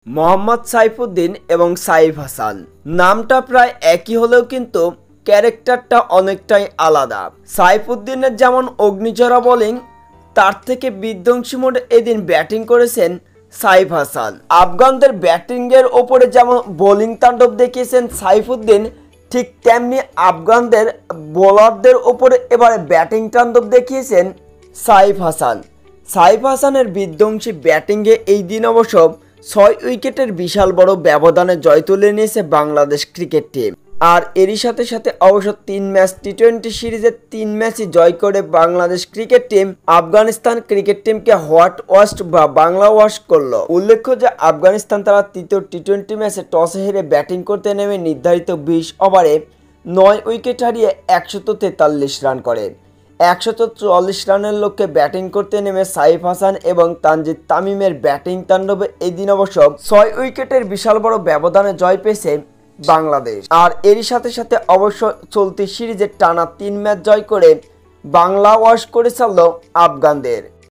মোহাম্মদ সাইফুদ্দিন এবং সাইফ হাসান নামটা প্রায় একই হলেও কিন্তু ক্যারেক্টারটা অনেকটাই আলাদা। সাইফুদ্দিনের যেমন অগ্নিঝরা বোলিং, তার থেকে বিধ্বংসী মোডে এদিন ব্যাটিং করেছেন সাইফ হাসান। আফগানদের ব্যাটিংয়ের ওপরে যেমন বোলিং তাণ্ডব দেখিয়েছেন সাইফুদ্দিন, ঠিক তেমনি আফগানদের বোলারদের ওপরে এবারে ব্যাটিং তাণ্ডব দেখিয়েছেন সাইফ হাসান। সাইফ হাসানের বিধ্বংসী ব্যাটিংয়ে এই দিন অবশ্য 6 উইকেটের বিশাল বড় ব্যবধানে জয় তুলে নিয়েছে বাংলাদেশ ক্রিকেট টিম। আর এরই সাথে সাথে অবশ্য 3 ম্যাচ টি-20 সিরিজের 3 ম্যাচই জয় করে Bangladesh cricket team Afghanistan cricket টিমকে হোয়াইট ওয়াশ বা বাংলা ওয়াশ করলো। উল্লেখ্য যে আফগানিস্তান তারা তৃতীয় টি-20 ম্যাচে টসে হেরে ব্যাটিং করতে নেমে নির্ধারিত 20 ওভারে 9 উইকেট হারিয়ে 143 রান করে। 144 রানের লক্ষ্যে ব্যাটিং করতে নেমে সাইফ হাসান এবং তানজিদ তামিমের ব্যাটিং তাণ্ডবে এদিন অবশ্য 6 উইকেটের বিশাল বড় ব্যবধানে জয় পেয়েছে বাংলাদেশ। আর এরই সাথে সাথে অবশ্য চলতি সিরিজের টানা 3 ম্যাচ জয় করে বাংলা ওয়াশ করে ছাড়ল আফগানদের।